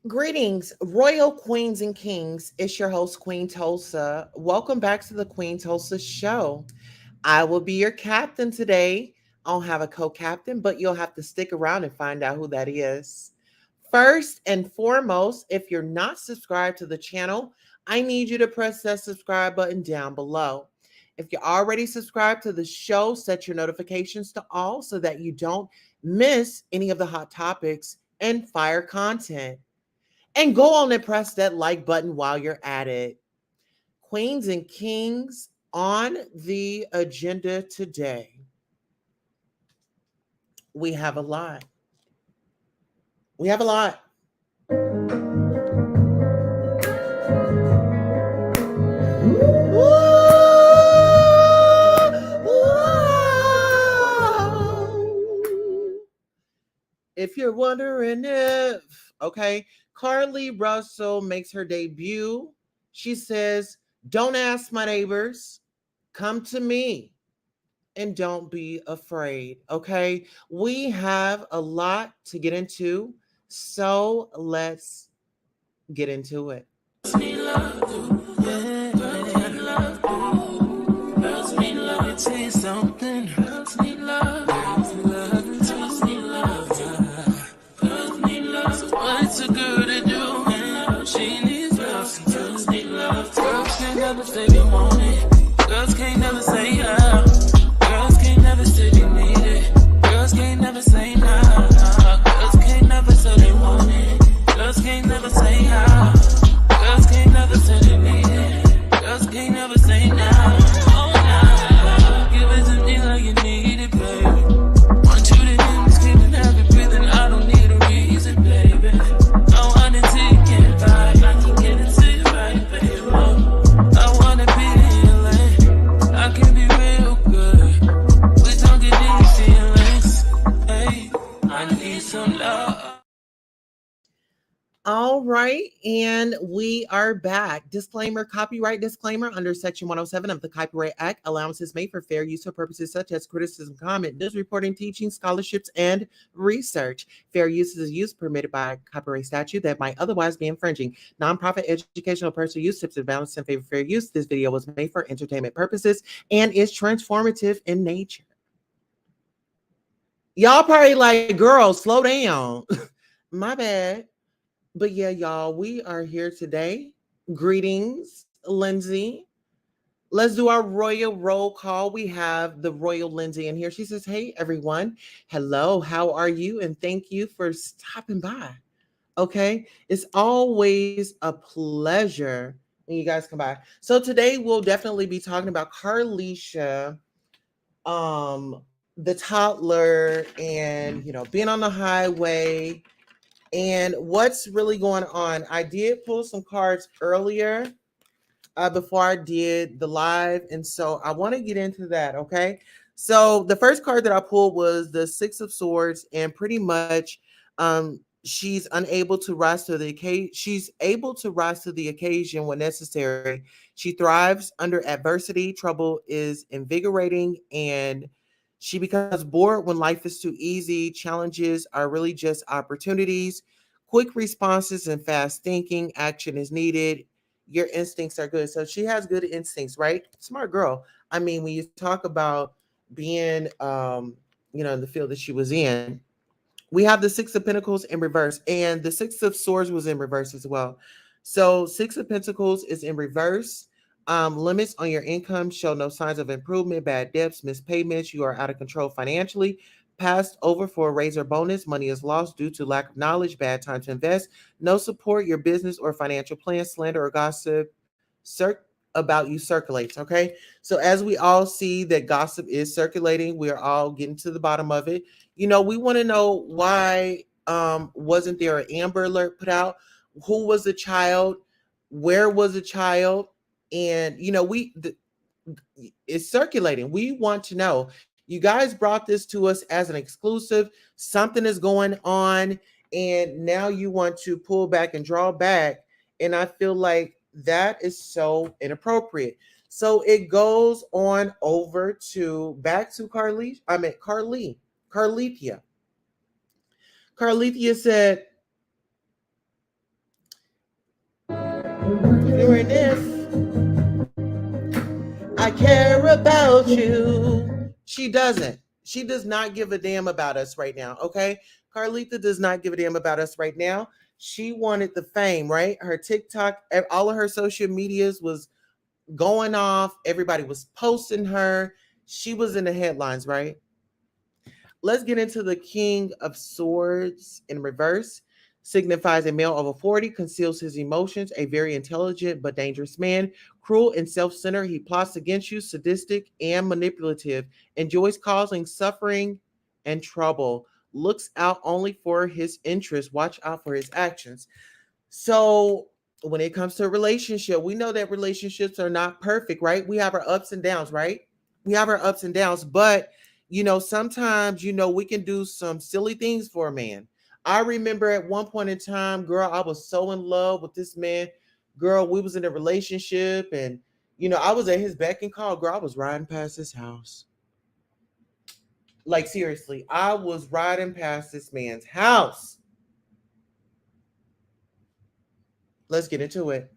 Greetings, royal queens and kings. It's your host, Queen Tulsa. Welcome back to the Queen Tulsa Show. I will be your captain today. I don't have a co captain, but you'll have to stick around and find out who that is. First and foremost, if you're not subscribed to the channel, I need you to press that subscribe button down below. If you're already subscribed to the show, set your notifications to all so that you don't miss any of the hot topics and fire content. And go on and press that like button while you're at it. Queens and kings on the agenda today. We have a lot. We have a lot. If you're wondering okay, Carlee Russell makes her debut. She says, "Don't ask my neighbors, come to me and don't be afraid." Okay, we have a lot to get into, so let's get into it. Something. Girls need love. Girls need love. Girls need love. Girls need love. So what's a girl to do? She needs love. Girls need love. Girls can't never say they want it. Girls can't never say how. Girls can't never say they need it. Girls can't never say nah. Girls can't never say they want it. Girls can't never say how. Girls can't never say they need it. Girls can't never say nah. Oh nah. Give it to me like you need it, baby. Want you to hear me screaming, have it breathing. I don't need a reason, baby. I want it till you get right. I can get it to you right, baby. I wanna be in your lane. I can be real good. We don't get these feelings. Hey, I need some love. All right, and we are back. Disclaimer, copyright disclaimer under Section 107 of the Copyright Act. Allowances made for fair use for purposes such as criticism, comment, news reporting, teaching, scholarships, and research. Fair use is a use permitted by copyright statute that might otherwise be infringing. Nonprofit, educational, personal use tips and balance in favor of fair use. This video was made for entertainment purposes and is transformative in nature. Y'all probably like, girl, slow down. My bad. But yeah, y'all, we are here today. Greetings, Lindsay. Let's do our royal roll call. We have the royal Lindsay in here. She says, "Hey, everyone. Hello, how are you? And thank you for stopping by." Okay. It's always a pleasure when you guys come by. So today we'll definitely be talking about Carleisha, the toddler, and, being on the highway and what's really going on. I did pull some cards earlier before I did the live, and so I want to get into that. Okay, so the first card that I pulled was the Six of Swords, and pretty much she's unable to rise to the occasion. She's able to rise to the occasion when necessary. She thrives under adversity. Trouble is invigorating, and she becomes bored when life is too easy. Challenges are really just opportunities. Quick responses and fast thinking. Action is needed. Your instincts are good. So she has good instincts, right? Smart girl. I mean, when you talk about being, in the field that she was in, we have the Six of Pentacles in reverse, and the Six of Swords was in reverse as well. So Six of Pentacles is in reverse. Limits on your income show no signs of improvement. Bad debts, missed payments. You are out of control financially. Passed over for a raise or bonus. Money is lost due to lack of knowledge. Bad time to invest. No support. Your business or financial plan. Slander or gossip about you circulates. Okay. So as we all see that gossip is circulating, we're all getting to the bottom of it. We want to know why wasn't there an Amber Alert put out? Who was the child? Where was the child? And it's circulating. We want to know. You guys brought this to us as an exclusive. Something is going on, and now you want to pull back and draw back. And I feel like that is so inappropriate. So it goes on over to back to Carlethia. Carlethia said, Doing this. I care about you. She doesn't. She does not give a damn about us right now. Okay. Carlita does not give a damn about us right now. She wanted the fame, right? Her TikTok, all of her social medias was going off. Everybody was posting her. She was in the headlines, right? Let's get into the King of Swords in reverse. Signifies a male over 40, conceals his emotions, a very intelligent but dangerous man, cruel and self centered. He plots against you, sadistic and manipulative, enjoys causing suffering and trouble, looks out only for his interests, watch out for his actions. So, when it comes to a relationship, we know that relationships are not perfect, right? We have our ups and downs, right? We have our ups and downs, but sometimes, we can do some silly things for a man. I remember at one point in time, girl, I was so in love with this man. Girl, we was in a relationship and I was at his beck and call. Girl, I was riding past his house. Like seriously, I was riding past this man's house. Let's get into it.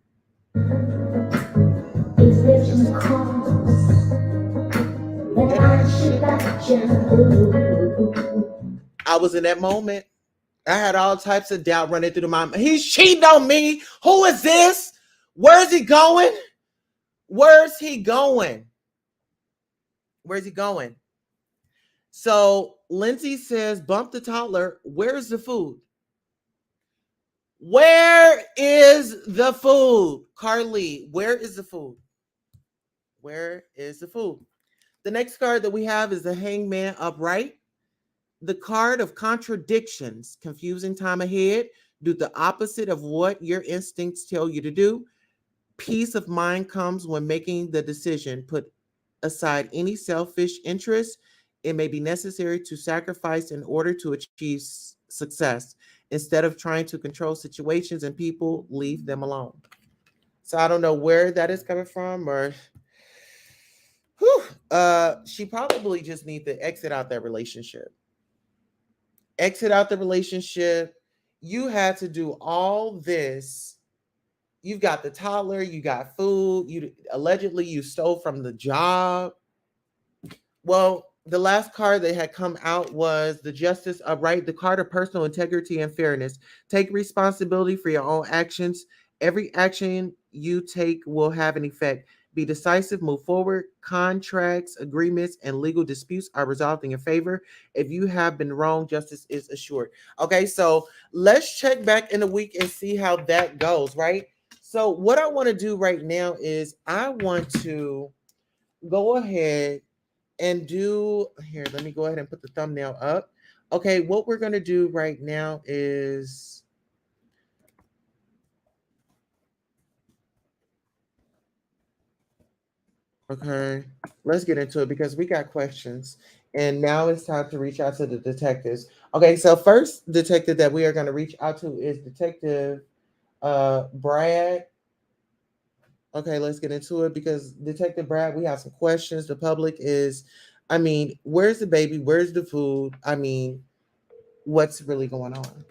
I was in that moment. I had all types of doubt running through my mind. He's cheating on me. Who is this? Where's he going? Where's he going? Where's he going? So Lindsay says, bump the toddler. Where's the food? Where is the food? Carlee, where is the food? Where is the food? The next card that we have is the Hangman upright. The card of contradictions, confusing time ahead, do the opposite of what your instincts tell you to do. Peace of mind comes when making the decision. Put aside any selfish interest. It may be necessary to sacrifice in order to achieve success. Instead of trying to control situations and people, leave them alone. So I don't know where that is coming from, or she probably just needs to exit out that relationship. Exit out the relationship. You had to do all this. You've got the toddler, you got food, you allegedly you stole from the job. Well, the last card that had come out was the Justice upright, the card of personal integrity and fairness. Take responsibility for your own actions. Every action you take will have an effect. Be decisive, move forward. Contracts, agreements, and legal disputes are resolved in your favor. If you have been wrong, justice is assured. Okay, so let's check back in a week and see how that goes, right? So what I want to do right now is I want to go ahead and do here. Let me go ahead and put the thumbnail up. Okay, what we're going to do right now is okay, let's get into it because we got questions. And now it's time to reach out to the detectives. Okay, so first detective that we are going to reach out to is Detective Brad. Okay, let's get into it because Detective Brad, we have some questions. The public is, where's the baby? Where's the food? What's really going on?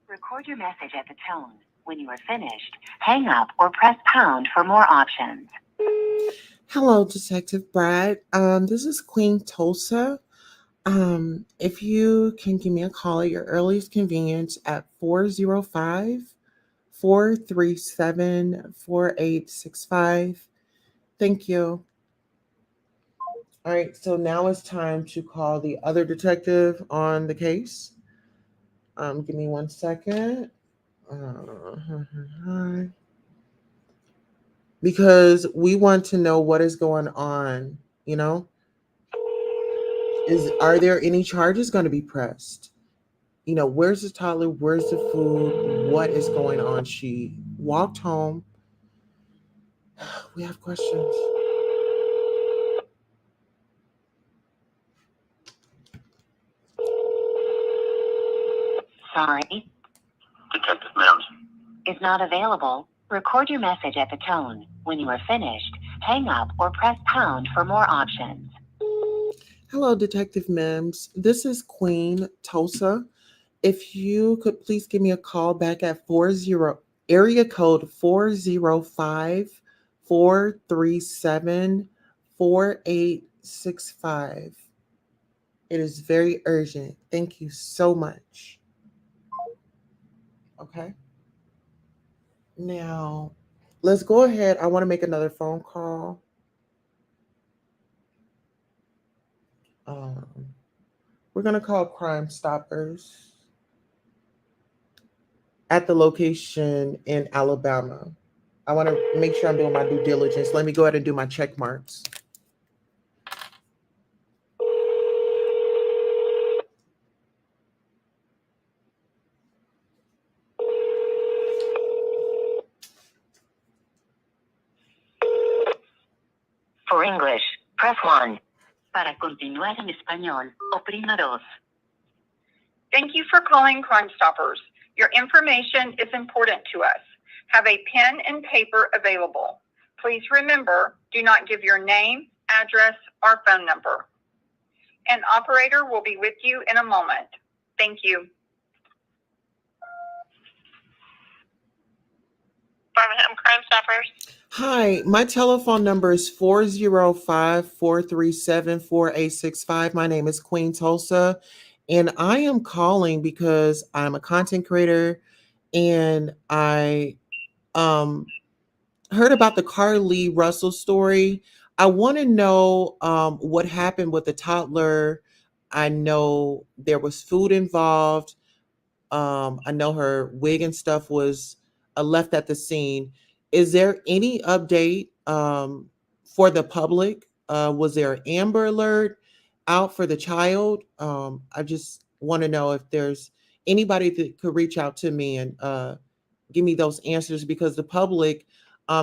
Record your message at the tone. When you are finished, hang up or press pound for more options. Hello, Detective Brad. This is Queen Tulsa. If you can give me a call at your earliest convenience at 405-437-4865. Thank you. All right, so now it's time to call the other detective on the case. Give me 1 second. Because we want to know what is going on, Are there any charges going to be pressed? Where's the toddler? Where's the food? What is going on? She walked home We have questions. Sorry. Detective Mims is not available. Record your message at the tone. When you are finished, hang up or press pound for more options. Hello, Detective Mims. This is Queen Tulsa. If you could please give me a call back at area code 405-437-4865. It is very urgent. Thank you so much. Okay. Now, let's go ahead. I want to make another phone call. Um, we're going to call Crime Stoppers at the location in Alabama. I want to make sure I'm doing my due diligence. Let me go ahead and do my check marks. For English, press 1. Para continuar en español, oprima 2. Thank you for calling Crime Stoppers. Your information is important to us. Have a pen and paper available. Please remember, do not give your name, address, or phone number. An operator will be with you in a moment. Thank you. Birmingham Crime Stoppers. Hi, my telephone number is 405-437-4865. My name is Queen Tulsa, and I am calling because I'm a content creator and I heard about the Carlee Russell story. I want to know what happened with the toddler. I know there was food involved. I know her wig and stuff was left at the scene. Is there any update for the public? Was there an Amber Alert out for the child? I just want to know if there's anybody that could reach out to me and give me those answers because the public,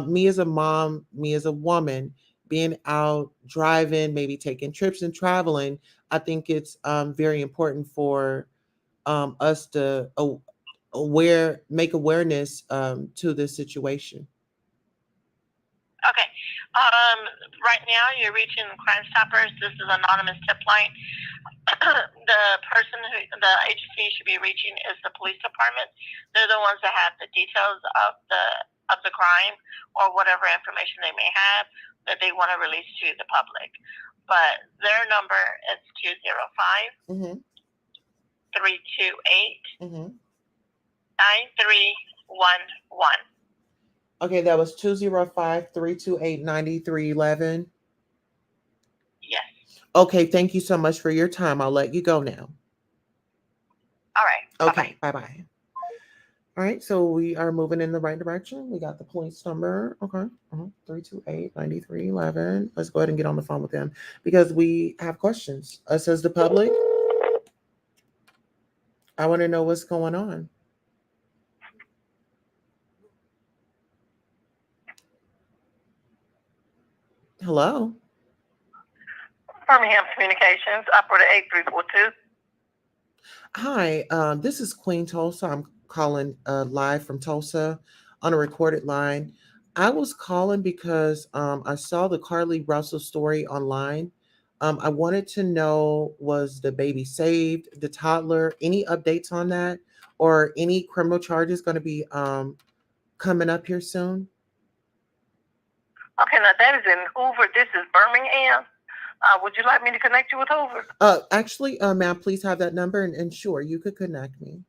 me as a mom, me as a woman, being out driving, maybe taking trips and traveling, I think it's very important for us to make awareness to this situation. Okay. Right now, you're reaching Crime Stoppers. This is anonymous tip line. The agency you should be reaching is the police department. They're the ones that have the details of the crime or whatever information they may have that they want to release to the public. But their number is 205 328 9311. Okay, that was 205-328-9311. Yes. Okay, thank you so much for your time. I'll let you go now. All right. Okay, bye-bye. All right, so we are moving in the right direction. We got the police number. Okay, 328-9311. Let's go ahead and get on the phone with them because we have questions. Says the public. I want to know what's going on. Hello. Birmingham Communications, operator 8342. Hi, this is Queen Tulsa. I'm calling live from Tulsa on a recorded line. I was calling because I saw the Carlee Russell story online. I wanted to know, was the baby saved, the toddler, any updates on that, or any criminal charges going to be coming up here soon? Okay, now that is in Hoover. This is Birmingham. Would you like me to connect you with Hoover? Actually, ma'am, please have that number, and sure, you could connect me.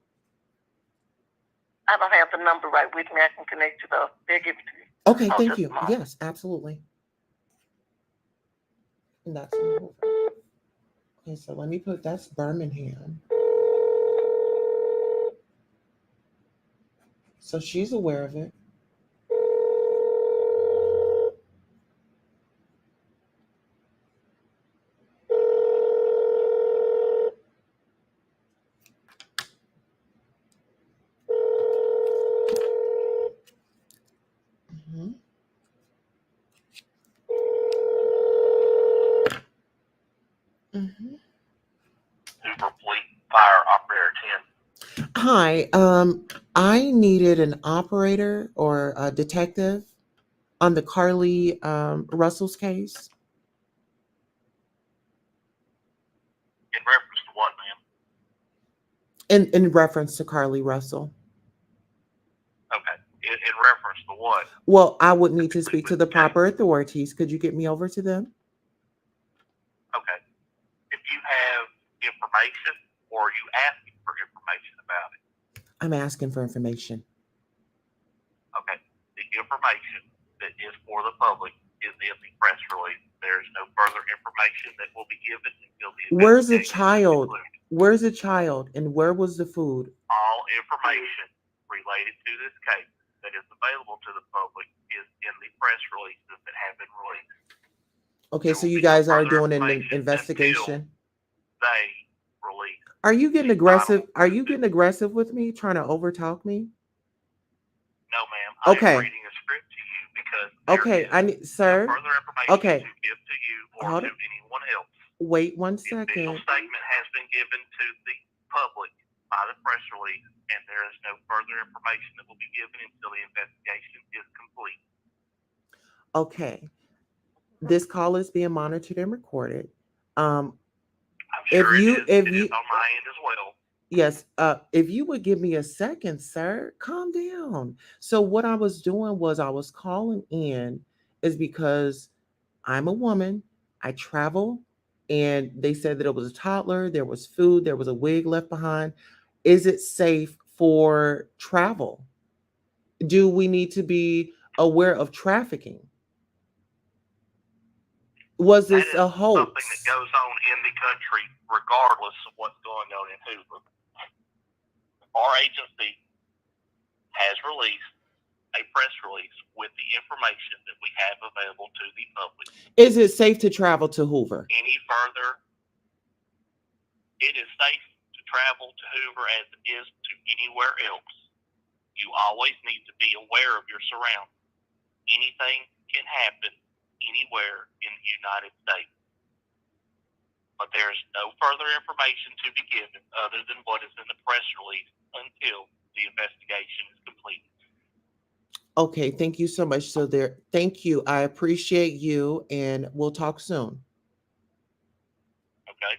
I don't have the number right with me. I can connect you though. They'll give it to you. Okay, thank you. Yes, absolutely. And that's in Hoover. Okay, so let me put that's Birmingham. So she's aware of it. Mhm. Hi. I needed an operator or a detective on the Carlee Russell's case. In reference to what, ma'am? In reference to Carlee Russell. Okay. In reference to what? Well, I would need to speak to the proper authorities. Could you get me over to them? Okay. If you have information or are you asking for information about it? I'm asking for information. Okay. The information that is for the public is in the press release. There is no further information that will be given until the Where's the investigation is child? concluded. Where's the child? And where was the food? All information related to this case that is available to the public is in the press releases that have been released. Okay, There so will you be no guys are further doing an information investigation. They release. Are you getting the aggressive? final Are you getting aggressive with me, trying to overtalk me? No, ma'am. I Okay. am reading a script to you because Okay, there is I need, no sir. further information Okay. to give to you or Hold to it. anyone else. Wait one The official second. statement has been given to the public by the press release, and there is no further information that will be given until the investigation is complete. Okay, this call is being monitored and recorded. I'm If sure you- it is on my end as well. Yes, if you would give me a second, sir, calm down. So what I was doing was I was calling in is because I'm a woman, I travel, and they said that it was a toddler, there was food, there was a wig left behind. Is it safe for travel? Do we need to be aware of trafficking? Was That this is a something hoax? that goes on in the country regardless of what's going on in Hoover. Our agency has released a press release with the information that we have available to the public. Is it safe to travel to Hoover? Any further, it is safe to travel to Hoover as it is to anywhere else. You always need to be aware of your surroundings. Anything can happen anywhere in the United States. But there is no further information to be given other than what is in the press release until the investigation is completed. Okay, thank you so much. So thank you. I appreciate you, and we'll talk soon. Okay?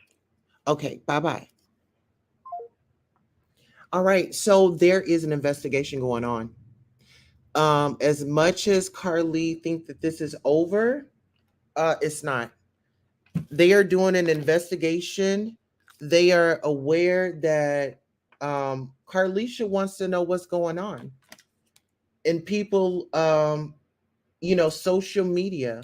Okay, bye-bye. All right, so there is an investigation going on. As much as Carlee think that this is over, it's not. They are doing an investigation. They are aware that Carleisha wants to know what's going on. And people, social media,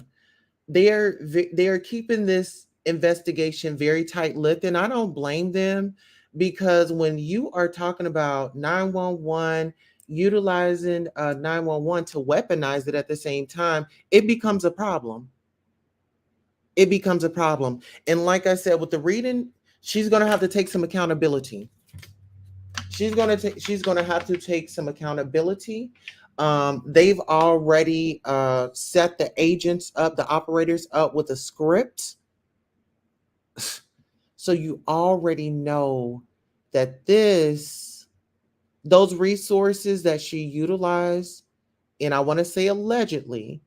they're keeping this investigation very tight-lipped, and I don't blame them, because when you are talking about 911, utilizing 911 to weaponize it at the same time, it becomes a problem. It becomes a problem. And like I said, with the reading, she's going to have to take some accountability. She's going to have to take some accountability. They've already set the agents up, the operators up with a script. So you already know that those resources that she utilized, and I want to say allegedly,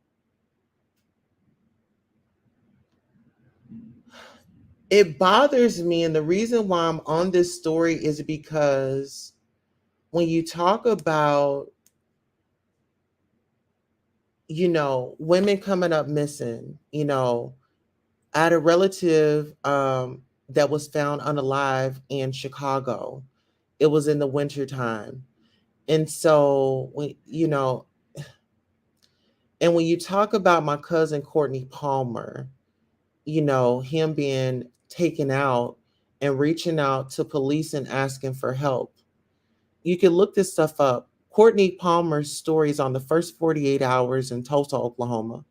it bothers me. And the reason why I'm on this story is because when you talk about, women coming up missing, I had a relative that was found unalive in Chicago. It was in the wintertime. And so, and when you talk about my cousin Courtney Palmer, him being taken out and reaching out to police and asking for help, you can look this stuff up. Courtney Palmer's story is on the first 48 hours in Tulsa, Oklahoma.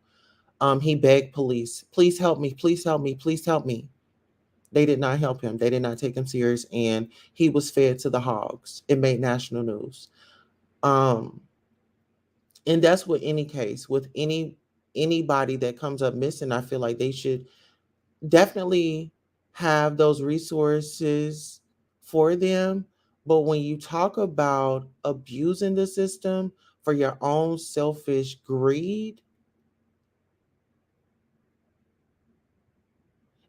He begged police, please help me, please help me, please help me. They did not help him. They did not take him serious, and he was fed to the hogs. It made national news. And that's with any case, with anybody that comes up missing. I feel like they should definitely have those resources for them, But when you talk about abusing the system for your own selfish greed,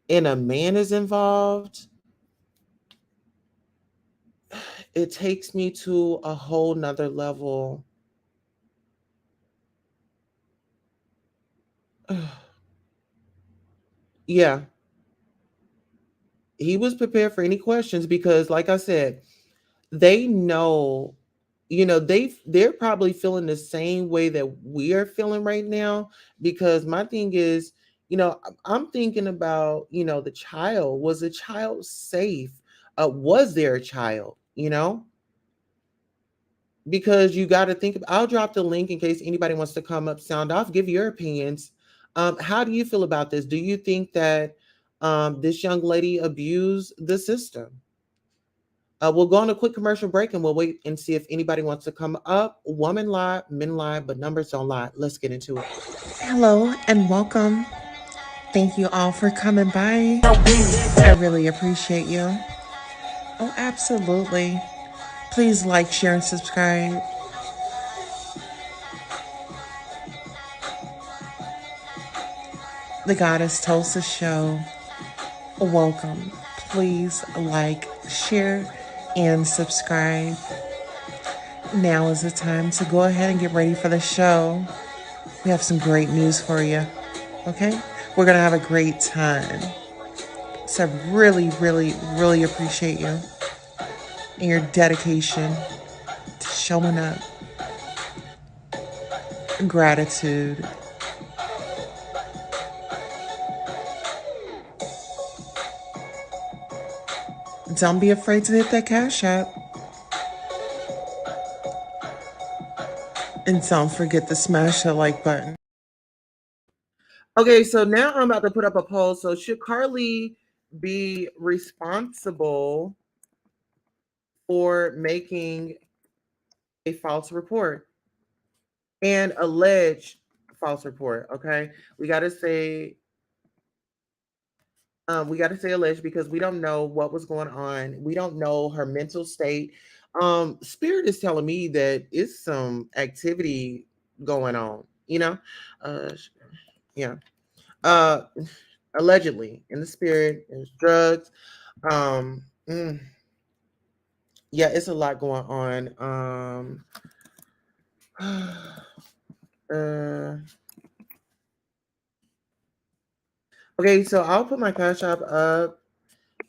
and a man is involved, it takes me to a whole nother level. Yeah, he was prepared for any questions because, like I said, they know, they're probably feeling the same way that we are feeling right now. Because my thing is, I'm thinking about, the child. Was the child safe? Was there a child? Because you got to think I'll drop the link in case anybody wants to come up, sound off, give your opinions. How do you feel about this? Do you think that this young lady abused the system? We'll go on a quick commercial break and we'll wait and see if anybody wants to come up. Women lie, men lie, but numbers don't lie. Let's get into it. Hello and welcome. Thank you all for coming by. I really appreciate you. Oh, absolutely. Please like, share, and subscribe. The Goddess Tulsa Show. Welcome. Please like, share, and subscribe. Now is the time to go ahead and get ready for the show. We have some great news for you. Okay? We're going to have a great time. So I really, really, really appreciate you and your dedication to showing up. Gratitude. Don't be afraid to hit that cash app. And don't forget to smash the like button. Okay, so now I'm about to put up a poll. So should Carlee be responsible for making a false report and alleged false report? Okay, we got to say alleged because we don't know what was going on. We don't know her mental state. Spirit is telling me that it's some activity going on. Uh, yeah. Uh, allegedly in the spirit, there's drugs. Um, mm, yeah, it's a lot going on. Okay, so I'll put my cash app up,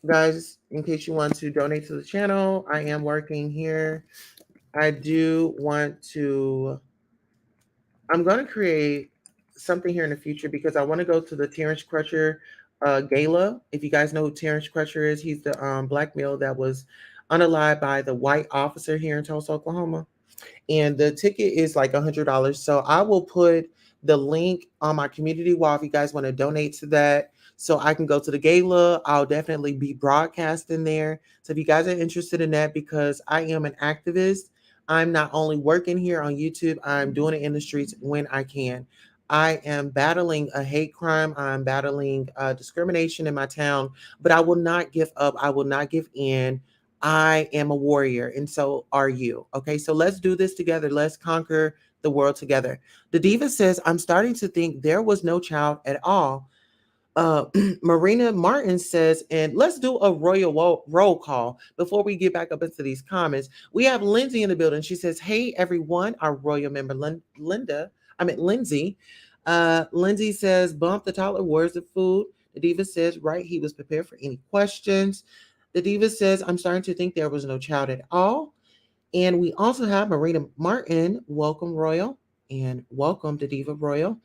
guys, in case you want to donate to the channel. I am working here. I do want to. I'm going to create something here in the future because I want to go to the Terrence Crutcher gala. If you guys know who Terrence Crutcher is, he's the black male that was unalived by the white officer here in Tulsa, Oklahoma. And the ticket is like $100. So I will put the link on my community wall if you guys want to donate to that. So I can go to the gala. I'll definitely be broadcasting there. So if you guys are interested in that, because I am an activist, I'm not only working here on YouTube, I'm doing it in the streets when I can. I am battling a hate crime. I'm battling discrimination in my town, but I will not give up. I will not give in. I am a warrior, and so are you. Okay, so let's do this together. Let's conquer the world together. The diva says, I'm starting to think there was no child at all. Marina Martin says, and let's do a roll call before we get back up into these comments. We have Lindsay in the building. She says, hey, everyone, our royal member, Lindsay. Lindsay says, bump the toddler, where's the food? The diva says, right, he was prepared for any questions. The diva says, I'm starting to think there was no child at all. And we also have Marina Martin. Welcome, Royal, and welcome to Diva Royal.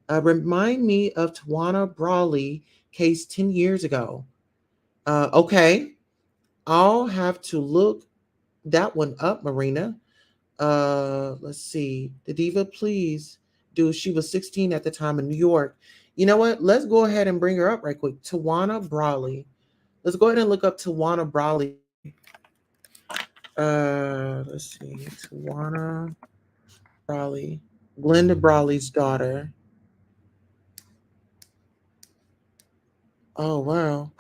Remind me of Tawana Brawley case 10 years ago. Okay, I'll have to look that one up, Marina. Let's see. The diva, please do. She was 16 at the time in New York. You know what? Let's go ahead and bring her up right quick. Tawana Brawley. Let's go ahead and look up Tawana Brawley. Let's see. Tawana Brawley. Glenda Brawley's daughter. Oh, wow.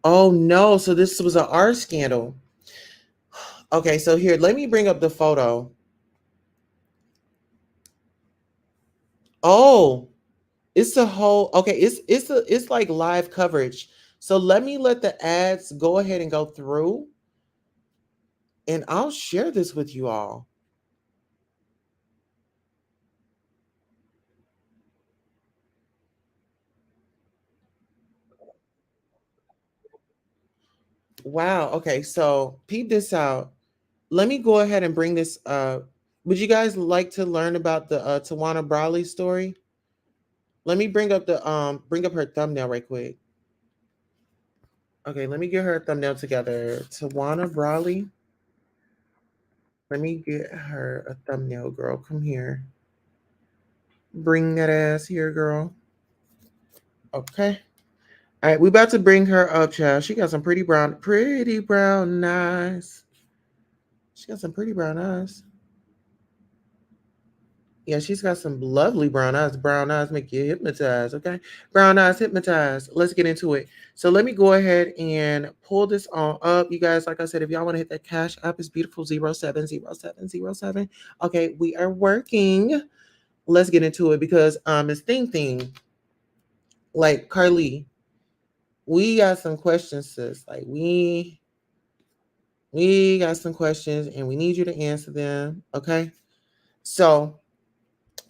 Oh, no. So this was an art scandal. Okay, so here, let me bring up the photo. Oh, it's a whole, okay, it's like live coverage. So let the ads go ahead and go through, and I'll share this with you all. Wow. Okay, so peep this out. Let me go ahead and bring this up. Would you guys like to learn about the Tawana Brawley story? Let me bring up her thumbnail right quick. Okay, let me get her thumbnail together. Tawana Brawley. Let me get her a thumbnail, girl. Come here. Bring that ass here, girl. Okay. All right, we about to bring her up, child. She got some pretty brown eyes. She got some pretty brown eyes. Yeah, she's got some lovely brown eyes. Brown eyes make you hypnotized, okay? Brown eyes hypnotized. Let's get into it. So let me go ahead and pull this on up. You guys, like I said, if y'all want to hit that cash app, it's beautiful 070707. Okay, we are working. Let's get into it because it's thing. Like Carlee, we got some questions, sis. Like we got some questions and we need you to answer them. Okay. So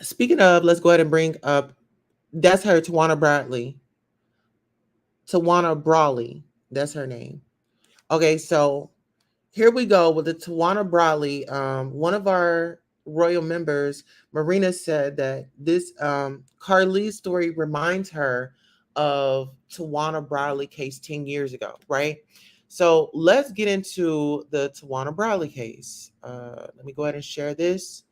speaking of, let's go ahead and bring up, that's her, Tawana Bradley. Tawana Brawley. That's her name. Okay, so here we go with the Tawana Brawley. One of our royal members, Marina, said that this Carlee's story reminds her of Tawana Brawley case 10 years ago, right? So let's get into the Tawana Brawley case. Let me go ahead and share this.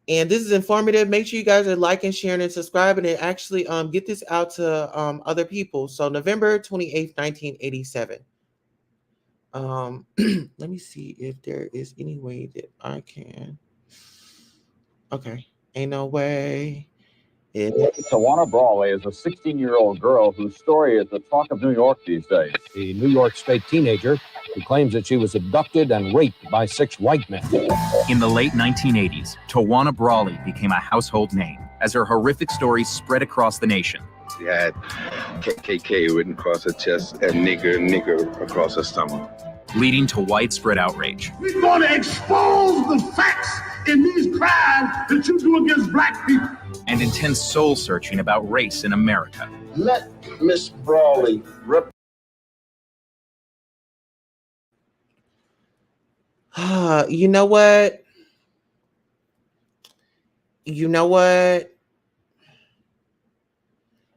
And this is informative. Make sure you guys are liking, sharing, and subscribing, and actually get this out to other people. So November 28th, 1987. Let me see if there is any way that I can. Okay. Ain't no way. Tawana Brawley is a 16-year-old girl whose story is the talk of New York these days. A New York State teenager who claims that she was abducted and raped by 6 white men. In the late 1980s, Tawana Brawley became a household name as her horrific stories spread across the nation. She had KKK written across her chest and nigger across her stomach, Leading to widespread outrage. We're going to expose the facts in these crimes that you do against black people. And intense soul searching about race in America. Let Miss Brawley rep. You know what?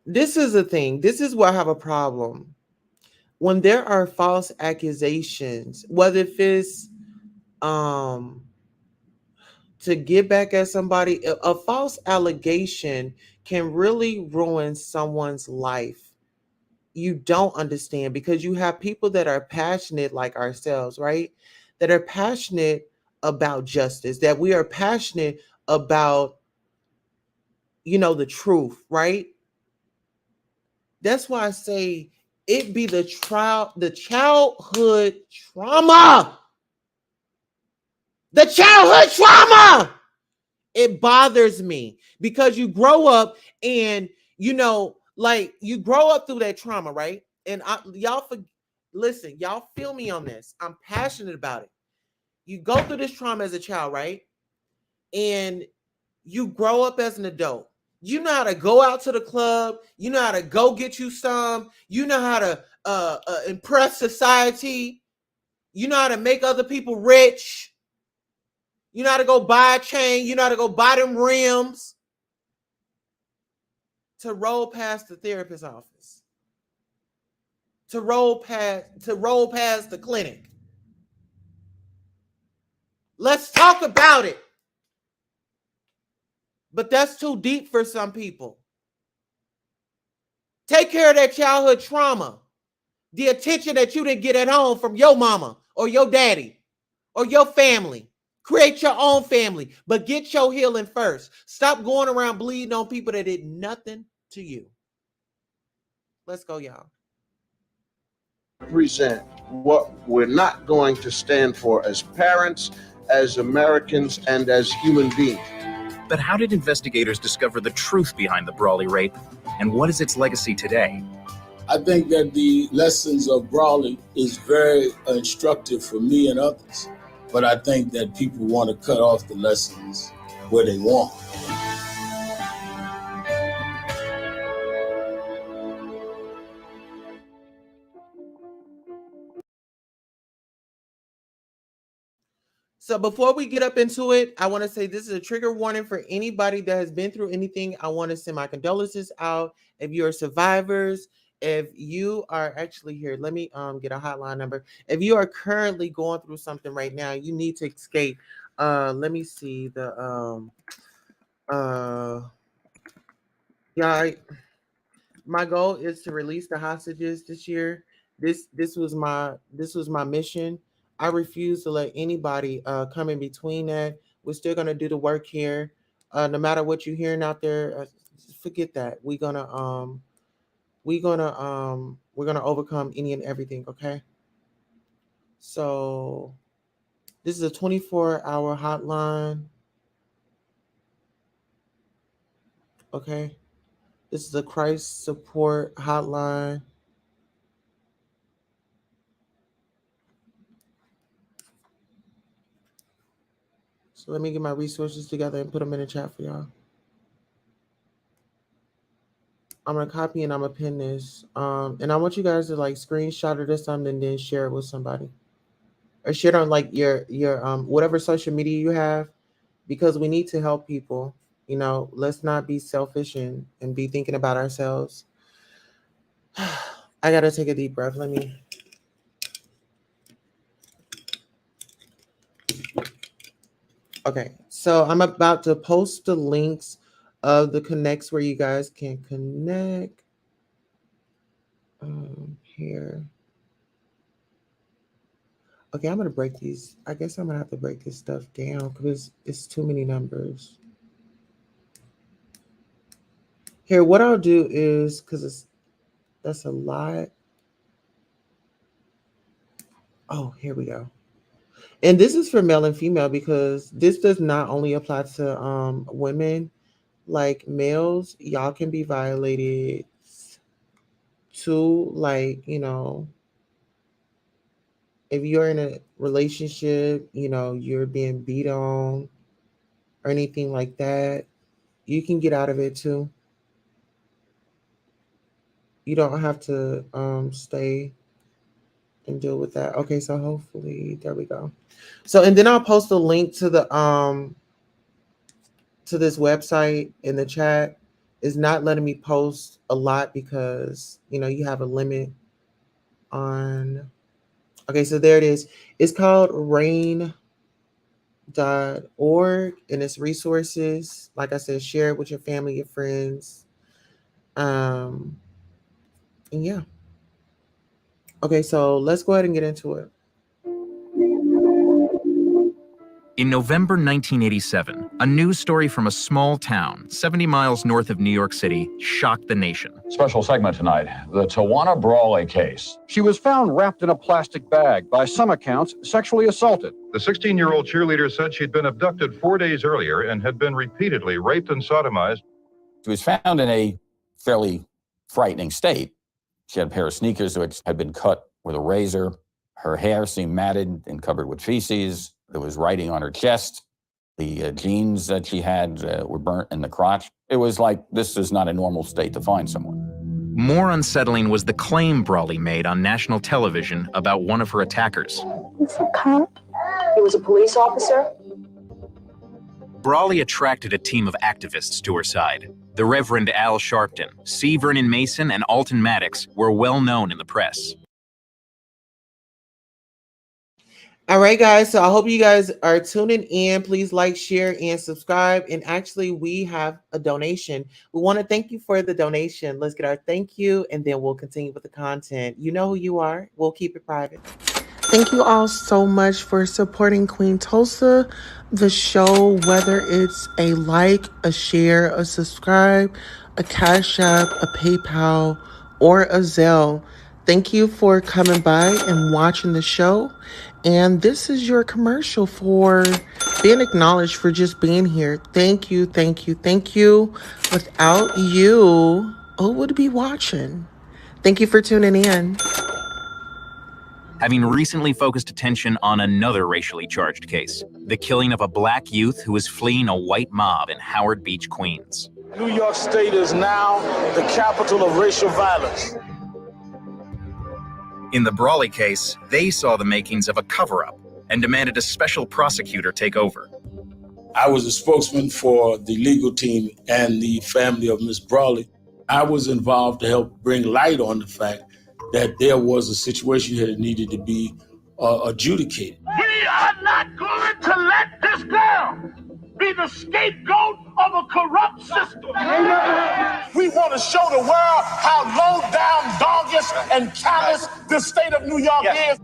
This is the thing. This is where I have a problem. When there are false accusations, whether if it's to get back at somebody, a false allegation can really ruin someone's life. You don't understand because you have people that are passionate like ourselves, right? That are passionate about justice, that we are passionate about, the truth, right? That's why I say it be the childhood trauma. The childhood trauma. It bothers me because you grow up and, like you grow up through that trauma, right? And listen, y'all feel me on this. I'm passionate about it. You go through this trauma as a child, right? And you grow up as an adult. You know how to go out to the club. You know how to go get you some. You know how to impress society. You know how to make other people rich. You know how to go buy a chain. You know how to go buy them rims. To roll past the therapist's office. To roll past the clinic. Let's talk about it. But that's too deep for some people. Take care of that childhood trauma. The attention that you didn't get at home from your mama or your daddy or your family. Create your own family, but get your healing first. Stop going around bleeding on people that did nothing to you. Let's go, y'all. Represent what we're not going to stand for as parents, as Americans, and as human beings. But how did investigators discover the truth behind the Brawley rape, and what is its legacy today? I think that the lessons of Brawley is very instructive for me and others, but I think that people want to cut off the lessons where they want. So before we get up into it, I want to say this is a trigger warning for anybody that has been through anything. I want to send my condolences out. If you're survivors, if you are actually here, let me get a hotline number. If you are currently going through something right now, you need to escape. Let me see the yeah. My goal is to release the hostages this year. This was my mission. I refuse to let anybody come in between that. We're still gonna do the work here. No matter what you're hearing out there, forget that. We're gonna overcome any and everything, okay? So this is a 24-hour hotline. Okay. This is a crisis support hotline. So let me get my resources together and put them in the chat for y'all. I'm gonna copy and I'm gonna pin this. And I want you guys to like screenshot it or something and then share it with somebody. Or share it on like your whatever social media you have, because we need to help people. You know, let's not be selfish and be thinking about ourselves. I gotta take a deep breath. Let me. Okay, so I'm about to post the links of the connects where you guys can connect. Here. Okay, I'm gonna break these. I guess I'm gonna have to break this stuff down because it's too many numbers. Here, what I'll do is, because that's a lot. Oh, here we go. And this is for male and female because this does not only apply to women. Like males, y'all can be violated too. Like, you know, if you're in a relationship, you know, you're being beat on or anything like that, you can get out of it too. You don't have to stay and deal with that. Okay, so hopefully there we go. So, and then I'll post a link to the to this website in the chat. Is not letting me post a lot because, you know, you have a limit on. Okay, so there it is. It's called rain.org and it's resources. Like I said, share it with your family, your friends. And yeah. Okay, so let's go ahead and get into it. In November 1987, a news story from a small town 70 miles north of New York City shocked the nation. Special segment tonight, the Tawana Brawley case. She was found wrapped in a plastic bag, by some accounts, sexually assaulted. The 16-year-old cheerleader said she'd been abducted 4 days earlier and had been repeatedly raped and sodomized. She was found in a fairly frightening state. She had a pair of sneakers which had been cut with a razor. Her hair seemed matted and covered with feces. There was writing on her chest. The jeans that she had were burnt in the crotch. It was like, this is not a normal state to find someone. More unsettling was the claim Brawley made on national television about one of her attackers. He's a cop. He was a police officer. Brawley attracted a team of activists to her side. The Reverend Al Sharpton, C. Vernon Mason, and Alton Maddox were well known in the press. All right, guys. So I hope you guys are tuning in. Please like, share, and subscribe. And actually, we have a donation. We want to thank you for the donation. Let's get our thank you, and then we'll continue with the content. You know who you are. We'll keep it private. Thank you all so much for supporting Queen Tulsa, the show, whether it's a like, a share, a subscribe, a Cash App, a PayPal, or a Zelle. Thank you for coming by and watching the show. And this is your commercial for being acknowledged for just being here. Thank you, thank you, thank you. Without you, who would be watching? Thank you for tuning in. Having recently focused attention on another racially charged case, the killing of a black youth who was fleeing a white mob in Howard Beach, Queens. New York State is now the capital of racial violence. In the Brawley case, they saw the makings of a cover-up and demanded a special prosecutor take over. I was a spokesman for the legal team and the family of Miss Brawley. I was involved to help bring light on the fact that there was a situation here that needed to be adjudicated. We are not going to let this girl be the scapegoat of a corrupt system. We want to show the world how low down, dogged, and callous the state of New York is.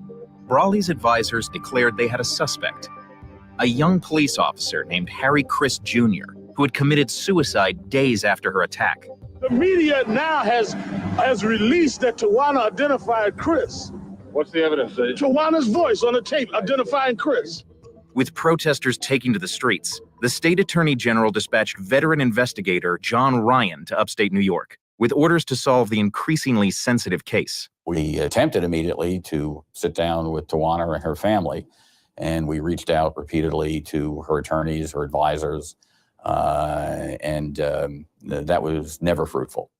Brawley's advisors declared they had a suspect, a young police officer named Harry Chris Jr., who had committed suicide days after her attack. The media now has released that Tawana identified Chris. What's the evidence? Tawana's voice on the tape identifying Chris. With protesters taking to the streets, the state attorney general dispatched veteran investigator John Ryan to upstate New York with orders to solve the increasingly sensitive case. We attempted immediately to sit down with Tawana and her family, and we reached out repeatedly to her attorneys, her advisors, and that was never fruitful.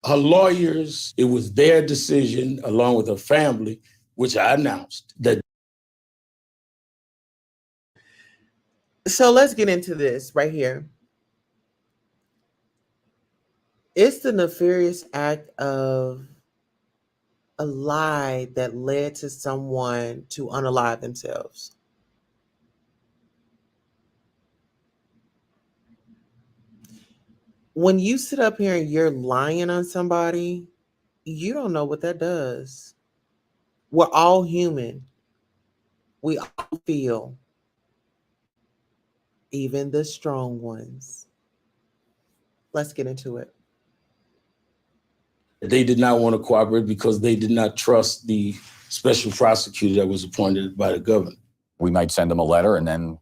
Her lawyers, it was their decision, along with her family, which I announced, that. So let's get into this right here. It's the nefarious act of a lie that led to someone to unalive themselves. When you sit up here and you're lying on somebody, you don't know what that does. We're all human. We all feel. Even the strong ones. Let's get into it. They did not want to cooperate because they did not trust the special prosecutor that was appointed by the governor. We might send them a letter and then,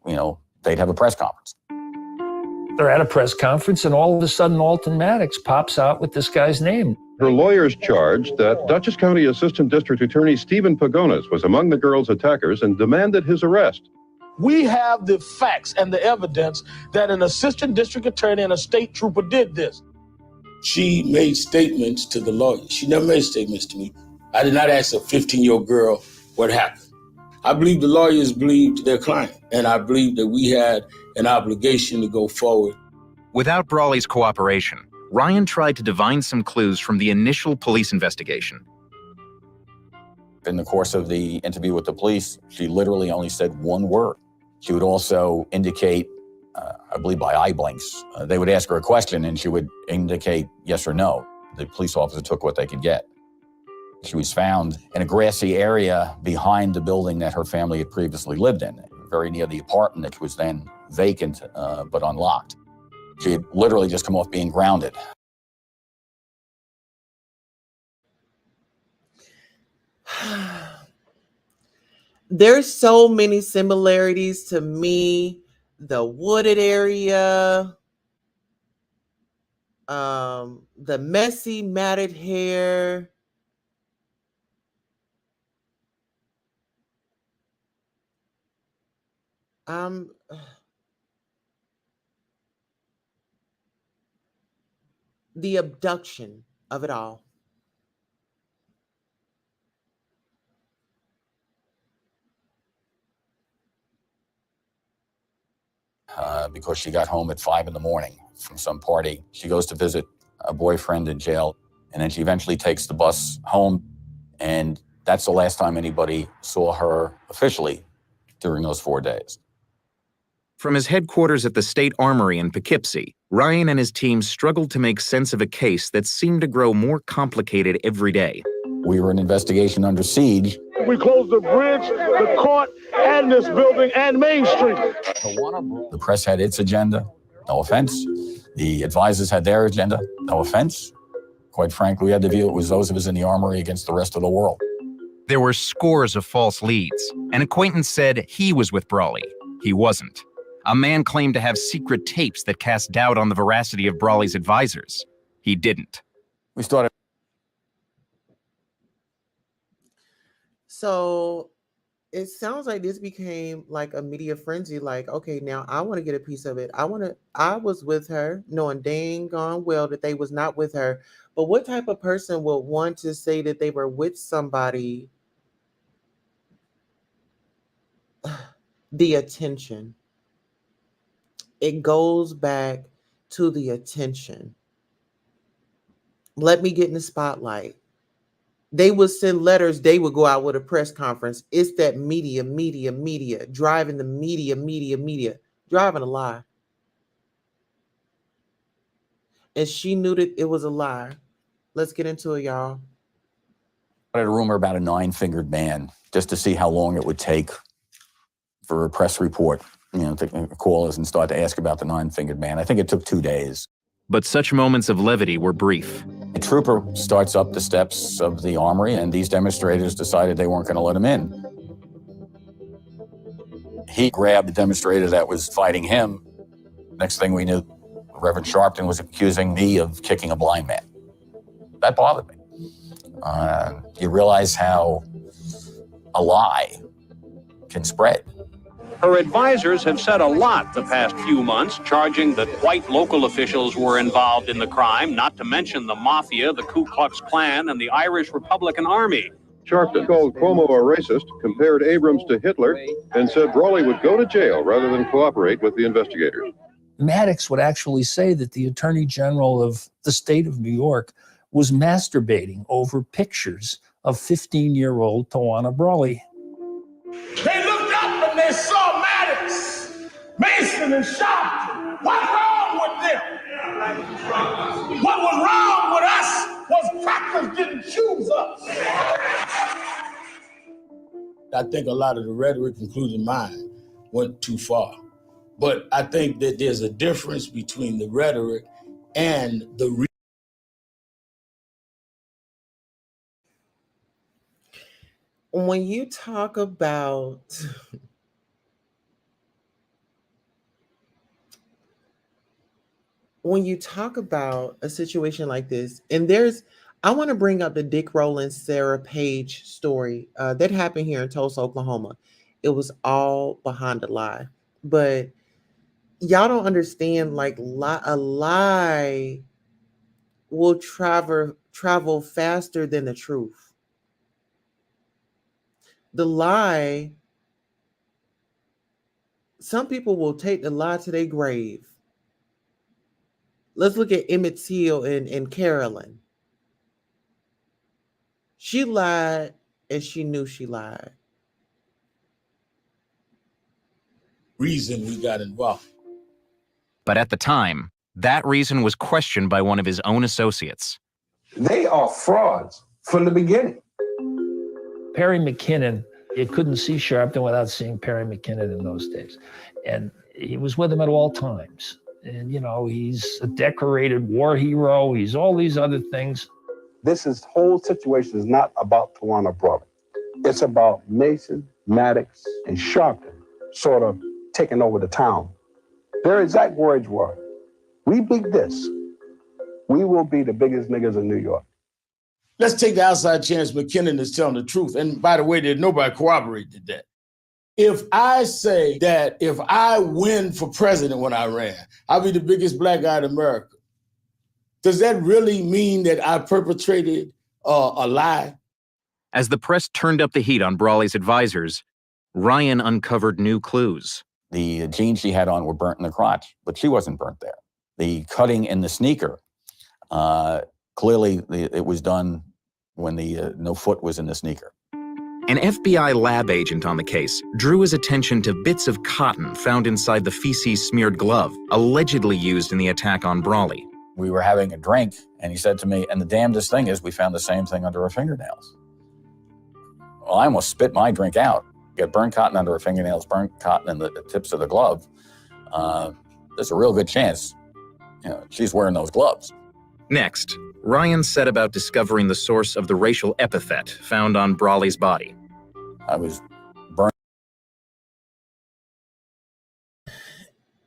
they'd have a press conference. They're at a press conference and all of a sudden Alton Maddox pops out with this guy's name. Her lawyers charged that Dutchess County Assistant District Attorney Stephen Pagonis was among the girl's attackers and demanded his arrest. We have the facts and the evidence that an assistant district attorney and a state trooper did this. She made statements to the lawyer. She never made statements to me. I did not ask a 15-year-old girl what happened. I believe the lawyers believed their client, and I believe that we had an obligation to go forward. Without Brawley's cooperation, Ryan tried to divine some clues from the initial police investigation. In the course of the interview with the police, she literally only said one word. She would also indicate, I believe by eye blinks, they would ask her a question and she would indicate yes or no. The police officer took what they could get. She was found in a grassy area behind the building that her family had previously lived in, very near the apartment that was then vacant but unlocked. She had literally just come off being grounded. There's so many similarities to me. The wooded area, the messy matted hair, the abduction of it all. Because she got home at 5 in the morning from some party. She goes to visit a boyfriend in jail, and then she eventually takes the bus home, and that's the last time anybody saw her officially during those 4 days. From his headquarters at the State Armory in Poughkeepsie, Ryan and his team struggled to make sense of a case that seemed to grow more complicated every day. We were an investigation under siege. We closed the bridge, the court, and this building, and Main Street. The press had its agenda, no offense. The advisors had their agenda, no offense. Quite frankly, we had to view it as those of us in the armory against the rest of the world. There were scores of false leads. An acquaintance said he was with Brawley. He wasn't. A man claimed to have secret tapes that cast doubt on the veracity of Brawley's advisors. He didn't. We started. So it sounds like this became like a media frenzy. Like, okay, now I want to get a piece of it. I was with her, knowing dang gone well that they was not with her. But what type of person would want to say that they were with somebody? The attention. It goes back to the attention. Let me get in the spotlight. They would send letters. They would go out with a press conference. It's that media, driving the media, driving a lie. And she knew that it was a lie. Let's get into it, y'all. I had a rumor about a 9-fingered man, just to see how long it would take for a press report, to call us and start to ask about the 9-fingered man. I think it took 2 days. But such moments of levity were brief. A trooper starts up the steps of the armory, and these demonstrators decided they weren't going to let him in. He grabbed the demonstrator that was fighting him. Next thing we knew, Reverend Sharpton was accusing me of kicking a blind man. That bothered me. You realize how a lie can spread. Her advisors have said a lot the past few months, charging that white local officials were involved in the crime, not to mention the mafia, the Ku Klux Klan, and the Irish Republican Army. Sharpton called Cuomo a racist, compared Abrams to Hitler, and said Brawley would go to jail rather than cooperate with the investigators. Maddox would actually say that the Attorney General of the state of New York was masturbating over pictures of 15-year-old Tawana Brawley. They looked up and they saw Maddox, Mason, and Sharpton. What's wrong with them? What was wrong with us was crackers didn't choose us. I think a lot of the rhetoric, including mine, went too far. But I think that there's a difference between the rhetoric and the when you talk about a situation like this, and I want to bring up the Dick Rowland, Sarah Page story that happened here in Tulsa, Oklahoma. It was all behind a lie, but y'all don't understand, like, a lie will travel faster than the truth. The lie, some people will take the lie to their grave. Let's look at Emmett Till and Carolyn. She lied and she knew she lied. Reason we got involved. But at the time, that reason was questioned by one of his own associates. They are frauds from the beginning. Perry McKinnon, you couldn't see Sharpton without seeing Perry McKinnon in those days. And he was with him at all times. And, he's a decorated war hero. He's all these other things. This whole situation is not about Tawana Brawley. It's about Mason, Maddox, and Sharpton sort of taking over the town. Their exact words were, "We beat this. We will be the biggest niggas in New York." Let's take the outside chance McKinnon is telling the truth. And by the way, there's nobody corroborated that. If I say that if I win for president when I ran, I'll be the biggest black guy in America, does that really mean that I perpetrated a lie? As the press turned up the heat on Brawley's advisors, Ryan uncovered new clues. The jeans she had on were burnt in the crotch, but she wasn't burnt there. The cutting in the sneaker, clearly it was done when no foot was in the sneaker. An FBI lab agent on the case drew his attention to bits of cotton found inside the feces-smeared glove, allegedly used in the attack on Brawley. We were having a drink, and he said to me, and the damnedest thing is we found the same thing under her fingernails. Well, I almost spit my drink out. You got burnt cotton under her fingernails, burnt cotton in the tips of the glove. There's a real good chance, she's wearing those gloves. Next, Ryan set about discovering the source of the racial epithet found on Brawley's body. I was burned.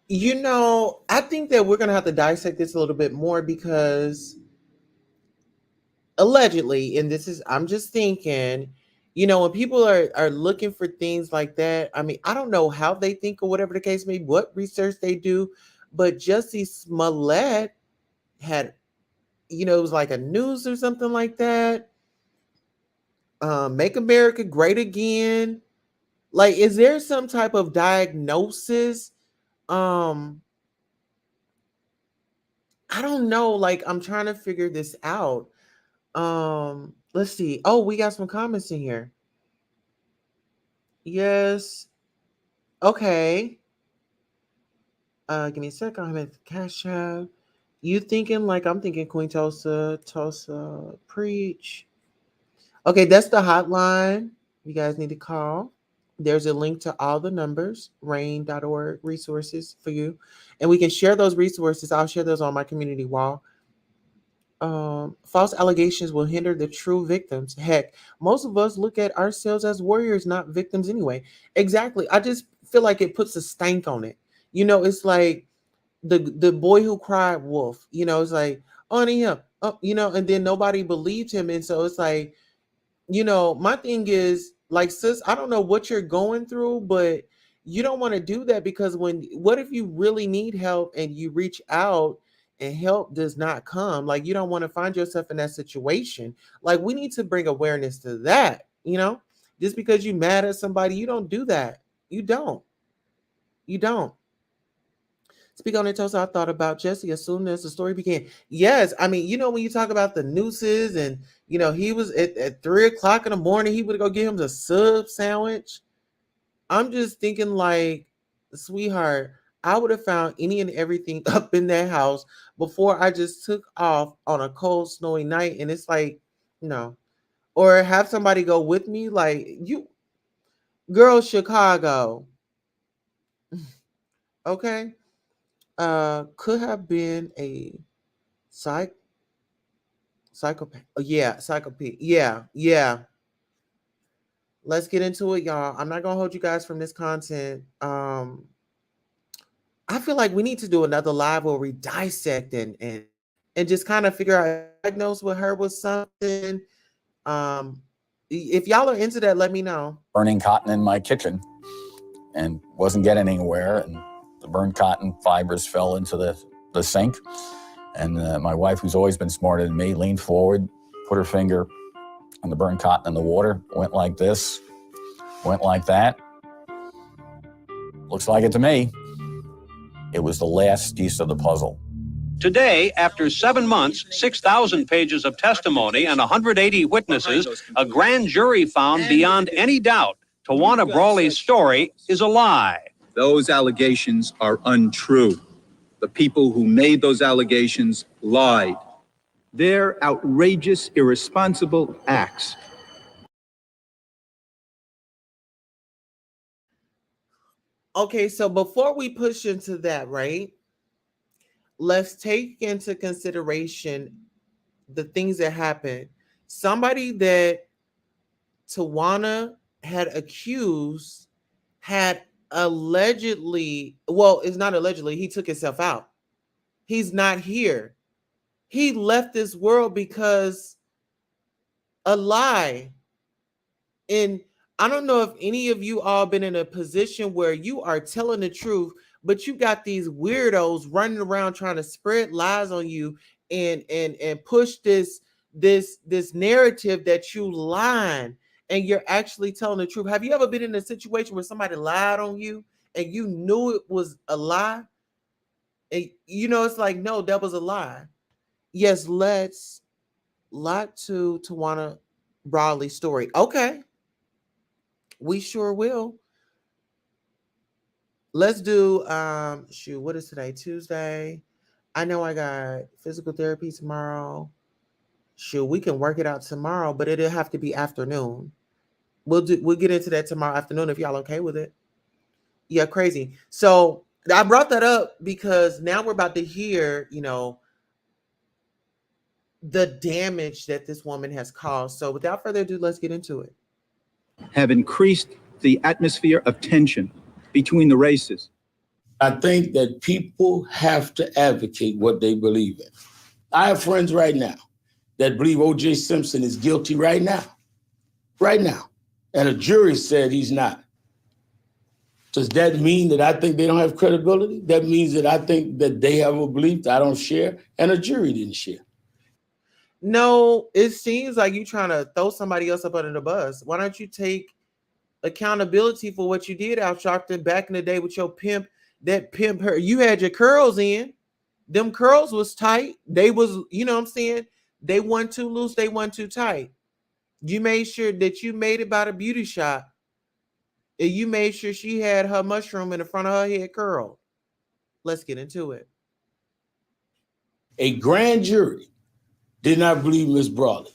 You know, I think that we're going to have to dissect this a little bit more because allegedly, and this is, I'm just thinking, you know, when people are looking for things like that, I mean, I don't know how they think or whatever the case may be, what research they do, but Jussie Smollett had, you know, it was like a news or something like that. Make America Great Again. Like, is there some type of diagnosis? I don't know. Like, I'm trying to figure this out. Let's see. Oh, we got some comments in here. Yes. Okay. Give me a second. I'm at the cash app. You thinking like I'm thinking Queen Tulsa, preach. Okay, that's the hotline. You guys need to call. There's a link to all the numbers, rain.org resources for you. And we can share those resources. I'll share those on my community wall. False allegations will hinder the true victims. Heck, most of us look at ourselves as warriors, not victims anyway. Exactly. I just feel like it puts a stank on it. You know, it's like the boy who cried wolf, you know, it's like, only him, oh, you know, and then nobody believed him. And so it's like, you know, my thing is like, sis, I don't know what you're going through, but you don't want to do that because what if you really need help and you reach out and help does not come? Like, you don't want to find yourself in that situation. Like, we need to bring awareness to that, you know, just because you mad at somebody, you don't do that. You don't. Speak on it, Tosa. I thought about Jussie as soon as the story began. Yes, I mean, you know, when you talk about the nooses and, you know, he was at 3:00 in the morning, he would go get him the sub sandwich. I'm just thinking like, sweetheart, I would have found any and everything up in that house before I just took off on a cold, snowy night. And it's like, no. Or have somebody go with me. Like, you, girl, Chicago. Okay. Could have been a psychopath. Yeah, psychopath. Yeah. Let's get into it, y'all. I'm not gonna hold you guys from this content. I feel like we need to do another live where we dissect and just kind of figure out diagnose with her with something. If y'all are into that, let me know. Burning cotton in my kitchen and wasn't getting anywhere, and the burned cotton fibers fell into the sink. And my wife, who's always been smarter than me, leaned forward, put her finger on the burned cotton in the water, went like this, went like that. Looks like it to me. It was the last piece of the puzzle. Today, after 7 months, 6,000 pages of testimony, and 180 witnesses, a grand jury found beyond any doubt Tawana Brawley's story is a lie. Those allegations are untrue. The people who made those allegations lied. They're outrageous, irresponsible acts. Okay, so before we push into that, right, let's take into consideration the things that happened. Somebody that Tawana had accused had allegedly, well, it's not allegedly, he took himself out. He's not here. He left this world because a lie. And I don't know if any of you all been in a position where you are telling the truth, but you got these weirdos running around trying to spread lies on you and push this narrative that you lying and you're actually telling the truth. Have you ever been in a situation where somebody lied on you and you knew it was a lie? And you know, it's like, no, that was a lie. Yes, let's lot to Tawana Brawley's story. Okay. We sure will. Let's do shoot, what is today? Tuesday. I know I got physical therapy tomorrow. Shoot, we can work it out tomorrow, but it'll have to be afternoon. We'll get into that tomorrow afternoon if y'all okay with it. Yeah, crazy. So I brought that up because now we're about to hear, you know, the damage that this woman has caused. So without further ado, let's get into it. Have increased the atmosphere of tension between the races. I think that people have to advocate what they believe in. I have friends right now that believe O.J. Simpson is guilty right now. And a jury said he's not. Does that mean that I think they don't have credibility? That means that I think that they have a belief that I don't share and a jury didn't share. No, it seems like you're trying to throw somebody else up under the bus. Why don't you take accountability for what you did, Al Sharpton, back in the day with your pimp, that pimp her? You had your curls in. Them curls was tight. They was, you know what I'm saying? They weren't too loose. They weren't too tight. You made sure that you made it by the beauty shop. And you made sure she had her mushroom in the front of her head curled. Let's get into it. A grand jury did not believe Ms. Brawley.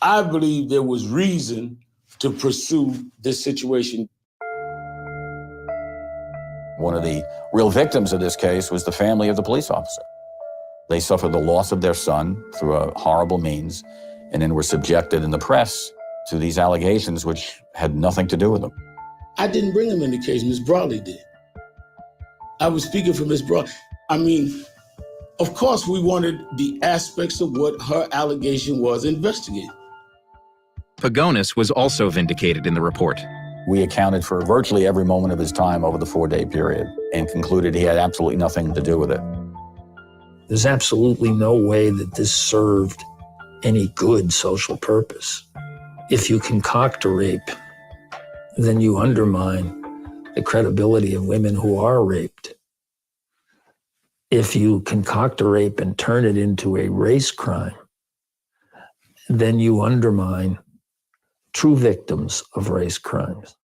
I believe there was reason to pursue this situation. One of the real victims of this case was the family of the police officer. They suffered the loss of their son through a horrible means, and then were subjected in the press to these allegations which had nothing to do with them. I didn't bring him in the case, Ms. Brawley did. I was speaking for Ms. Brawley. I mean, of course we wanted the aspects of what her allegation was investigated. Pagonis was also vindicated in the report. We accounted for virtually every moment of his time over the 4-day period and concluded he had absolutely nothing to do with it. There's absolutely no way that this served any good social purpose. If you concoct a rape, then you undermine the credibility of women who are raped. If you concoct a rape and turn it into a race crime, then you undermine true victims of race crimes.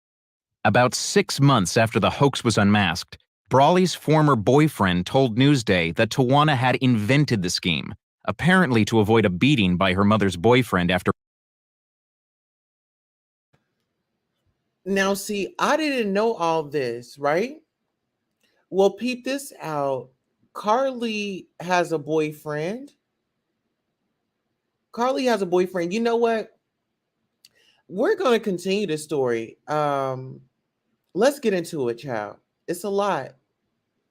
About 6 months after the hoax was unmasked, Brawley's former boyfriend told Newsday that Tawana had invented the scheme, apparently to avoid a beating by her mother's boyfriend after. Now, see, I didn't know all this, right? Well, peep this out. Carlee has a boyfriend. You know what? We're going to continue this story. Let's get into it, child. It's a lot.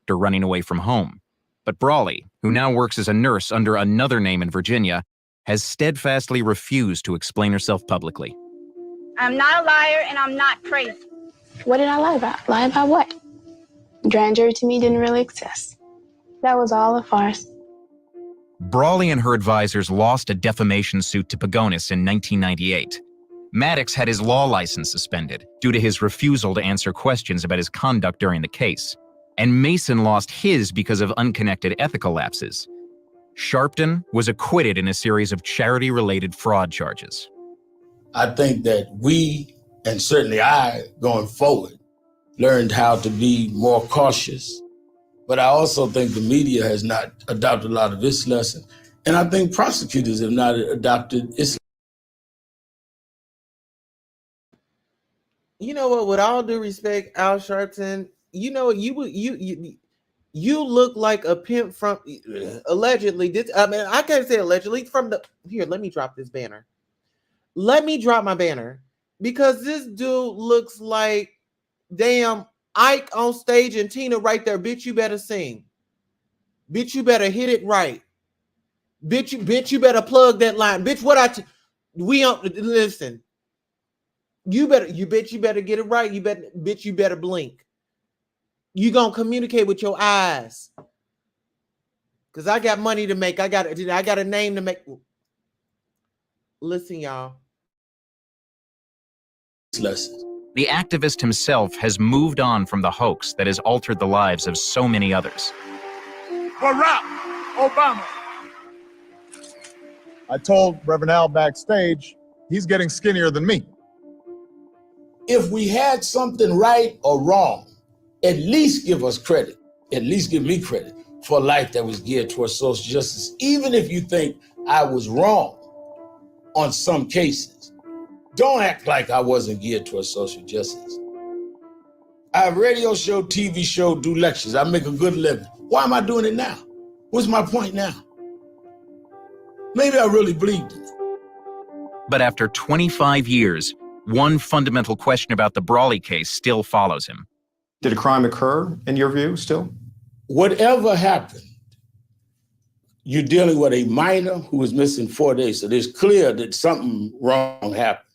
Running away from home. But Brawley, who now works as a nurse under another name in Virginia, has steadfastly refused to explain herself publicly. I'm not a liar and I'm not crazy. What did I lie about? Lie about what? Grand jury to me didn't really exist. That was all a farce. Brawley and her advisors lost a defamation suit to Pagonis in 1998. Maddox had his law license suspended due to his refusal to answer questions about his conduct during the case. And Mason lost his because of unconnected ethical lapses. Sharpton was acquitted in a series of charity-related fraud charges. I think that we, and certainly I, going forward, learned how to be more cautious. But I also think the media has not adopted a lot of its lesson. And I think prosecutors have not adopted its. You know what? With all due respect, Al Sharpton, you know, you look like a pimp from allegedly. I can't say allegedly from the here. Let me drop this banner. Let me drop my banner because this dude looks like damn Ike on stage and Tina right there. Bitch, you better sing. Bitch, you better hit it right. Bitch, you better plug that line. Bitch, we don't listen. You better get it right. You better blink. You gonna communicate with your eyes. Cause I got money to make. I got a name to make. Listen, y'all. The activist himself has moved on from the hoax that has altered the lives of so many others. Barack Obama. I told Reverend Al backstage, he's getting skinnier than me. If we had something right or wrong, at least give us credit, at least give me credit for a life that was geared towards social justice, even if you think I was wrong on some cases. Don't act like I wasn't geared towards social justice. I have a radio show, TV show, do lectures. I make a good living. Why am I doing it now? What's my point now? Maybe I really believed it. But after 25 years, one fundamental question about the Brawley case still follows him. Did a crime occur, in your view, still? Whatever happened, you're dealing with a minor who was missing 4 days. So it's clear that something wrong happened.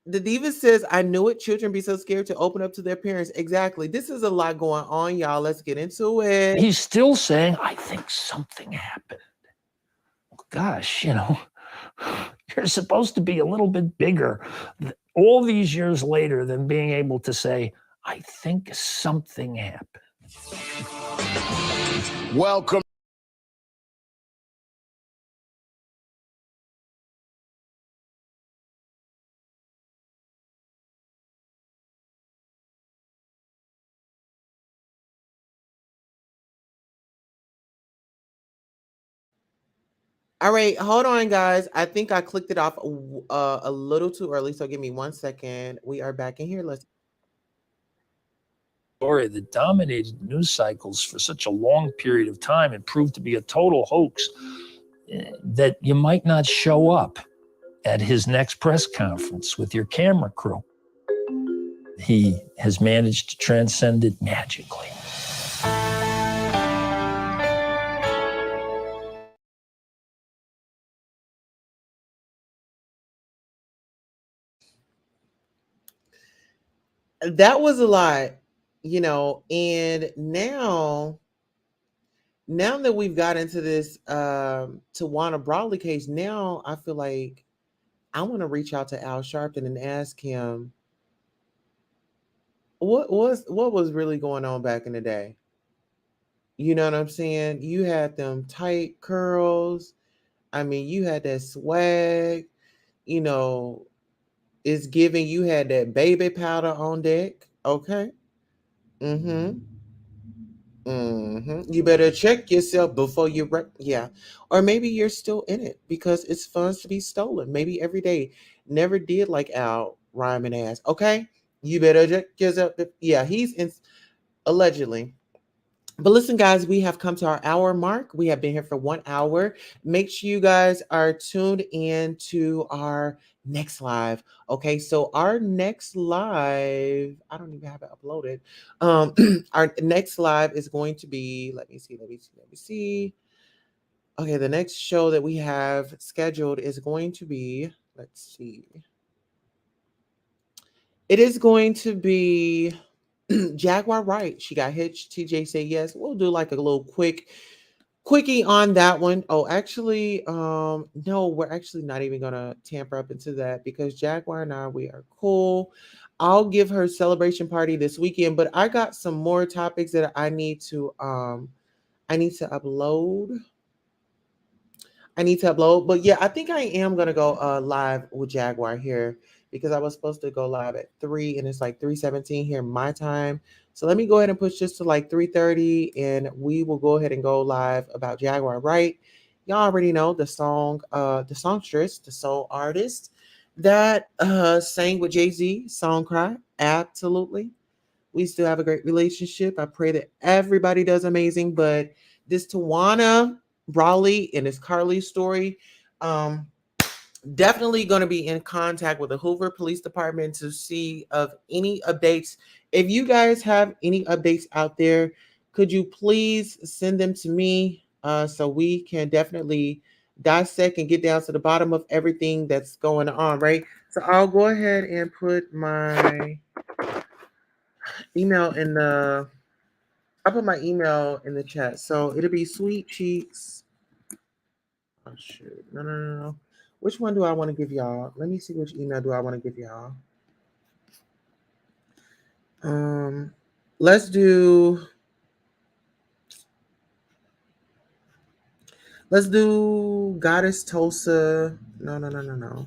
The diva says, I knew it. Children be so scared to open up to their parents. Exactly. This is a lot going on, y'all. Let's get into it. He's still saying, I think something happened. Gosh, you're supposed to be a little bit bigger all these years later than being able to say, I think something happened. Welcome. All right, hold on, guys. I think I clicked it off a little too early, so give me 1 second. We are back in here. Let's. Story that dominated news cycles for such a long period of time and proved to be a total hoax that you might not show up at his next press conference with your camera crew. He has managed to transcend it magically. That was a lot, and now that we've got into this Tawana Brawley case, now I feel like I want to reach out to Al Sharpton and ask him what was really going on back in the day. You know what I'm saying? You had them tight curls. I mean, you had that swag, it's giving you had that baby powder on deck. Okay. You better check yourself before you yeah. Or maybe you're still in it because it's fun to be stolen. Maybe every day. Never did like Al rhyming ass. Okay. You better check yourself. Yeah, he's in allegedly. But listen, guys, we have come to our hour mark. We have been here for 1 hour. Make sure you guys are tuned in to our next live. Okay, so our next live, I don't even have it uploaded. Our next live is going to be, let me see. Okay, the next show that we have scheduled is going to be, let's see. It is going to be Jaguar Wright. She got hitched. TJ said yes. We'll do like a little quickie on that one. Oh, actually, no, we're actually not even gonna tamper up into that because Jaguar and I, we are cool. I'll give her celebration party this weekend, but I got some more topics that I need to upload. But yeah, I think I am gonna go live with Jaguar here because I was supposed to go live at 3 and it's like 3:17 here my time. So let me go ahead and push this to like 3:30 and we will go ahead and go live about Jaguar Wright. Y'all already know the songstress, the soul artist that sang with Jay-Z, Song Cry. Absolutely. We still have a great relationship. I pray that everybody does amazing, but this Tawana Brawley and this Carlee story, definitely going to be in contact with the Hoover Police Department to see of any updates. If you guys have any updates out there, could you please send them to me so we can definitely dissect and get down to the bottom of everything that's going on, right? So I'll go ahead and put my email I'll put my email in the chat. So it'll be Sweet Cheeks. Oh shoot. No. Which one do I want to give y'all? Let me see which email do I want to give y'all. Let's do Goddess Tulsa. No.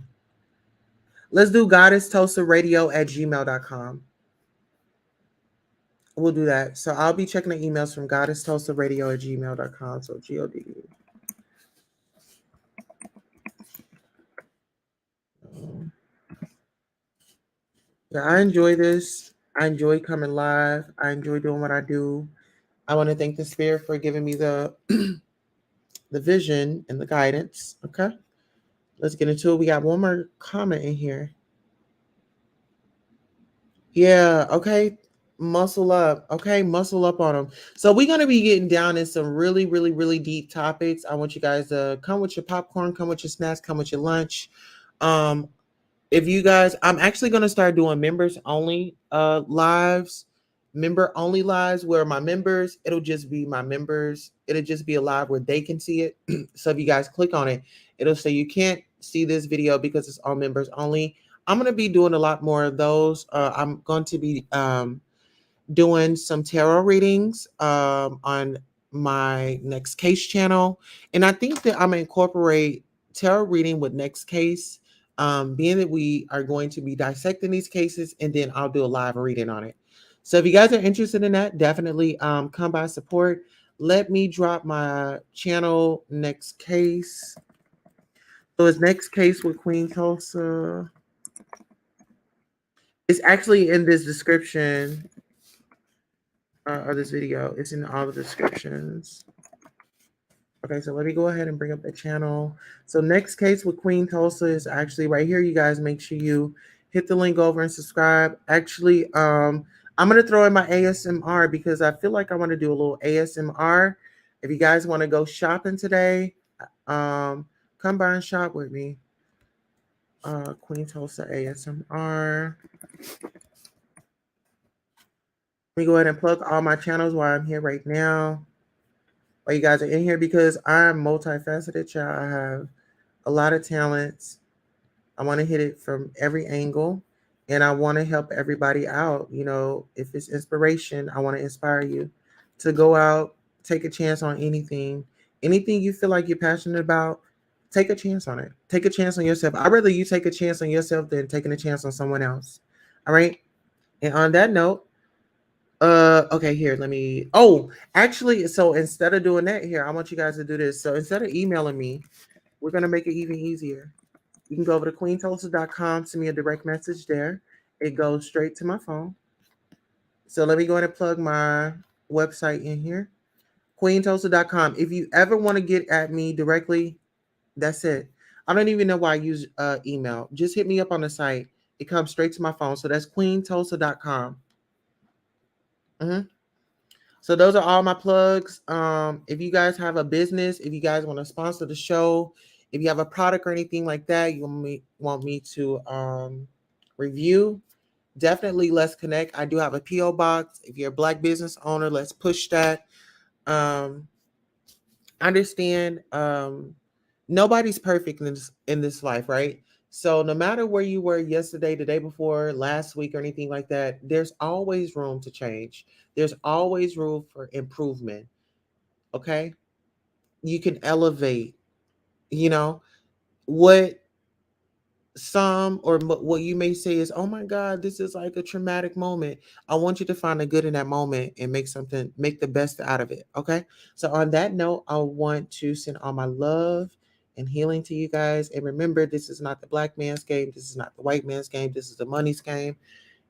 Let's do Goddess Tulsa Radio at gmail.com. We'll do that. So I'll be checking the emails from Goddess Tulsa Radio at gmail.com. So GOD. Yeah, I enjoy this. I enjoy coming live. I enjoy doing what I do. I want to thank the Spirit for giving me the the vision and the guidance. Okay, let's get into it. We got one more comment in here. Yeah, okay. Muscle up. Okay, muscle up on them. So we're going to be getting down in some really, really, really deep topics. I want you guys to come with your popcorn, come with your snacks, come with your lunch. If you guys, I'm actually going to start doing members only lives, member only lives where my members, it'll just be my members. It'll just be a live where they can see it. So if you guys click on it, it'll say you can't see this video because it's all members only. I'm going to be doing a lot more of those. I'm going to be doing some tarot readings on my Next Case channel. And I think that I'm going to incorporate tarot reading with Next Case, being that we are going to be dissecting these cases, and then I'll do a live reading on it. So if you guys are interested in that, definitely come by, support. Let me drop my channel Next Case. So it's Next Case with Queen Tulsa. It's actually in this description of this video. It's in all the descriptions. Okay, so let me go ahead and bring up the channel. So Next Case with Queen Tulsa is actually right here. You guys make sure you hit the link over and subscribe. Actually, I'm going to throw in my ASMR because I feel like I want to do a little ASMR. If you guys want to go shopping today, come by and shop with me. Queen Tulsa ASMR. Let me go ahead and plug all my channels while I'm here right now. While you guys are in here, because I'm multifaceted, child. I have a lot of talents. I want to hit it from every angle, and I want to help everybody out. You know, if it's inspiration, I want to inspire you to go out, take a chance on anything. Anything you feel like you're passionate about, take a chance on it. Take a chance on yourself. I'd rather you take a chance on yourself than taking a chance on someone else. All right. And on that note, okay, here, let me, actually, so instead of doing that here, I want you guys to do this. So instead of emailing me, we're going to make it even easier. You can go over to queentulsa.com, send me a direct message there. It goes straight to my phone. So let me go ahead and plug my website in here, queentulsa.com. If you ever want to get at me directly, that's it. I don't even know why I use email. Just hit me up on the site. It comes straight to my phone. So that's queentulsa.com. So those are all my plugs. If you guys have a business, if you guys want to sponsor the show, if you have a product or anything like that you want me to review, definitely let's connect. I do have a P.O. box. If you're a Black business owner, let's push that. Understand nobody's perfect in this life, right? So no matter where you were yesterday, the day before, last week, or anything like that, there's always room to change. There's always room for improvement. Okay? You can elevate, you know, what some or what you may say is, oh my God, this is like a traumatic moment. I want you to find the good in that moment and make the best out of it. Okay? So on that note, I want to send all my love and healing to you guys. And remember, this is not the Black man's game. This is not the white man's game. This is the money's game.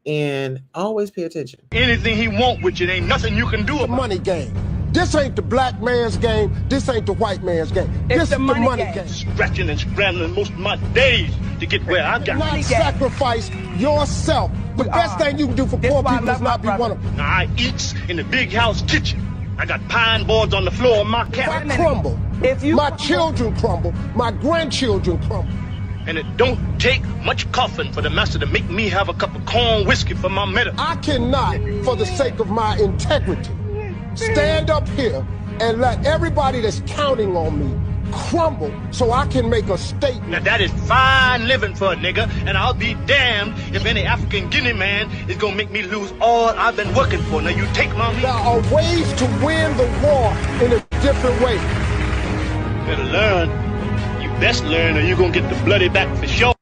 And always pay attention. Anything he want with you, ain't nothing you can do. The money game. This ain't the black man's game. This ain't the white man's game. This is the money game. Scratching and scrambling most of my days to get where I got. Not sacrifice yourself. The best thing you can do for poor people is not be one of them. Now, I eats in the big house kitchen. I got pine boards on the floor of my cabin. I crumble. My children crumble. My grandchildren crumble. And it don't take much coughing for the master to make me have a cup of corn whiskey for my medicine. I cannot, for the sake of my integrity, stand up here and let everybody that's counting on me crumble so I can make a statement. Now that is fine living for a nigga, and I'll be damned if any African Guinea man is gonna make me lose all I've been working for. Now you take my meat. There are ways to win the war in a different way. Better learn. You best learn or you're gonna get the bloody back for sure.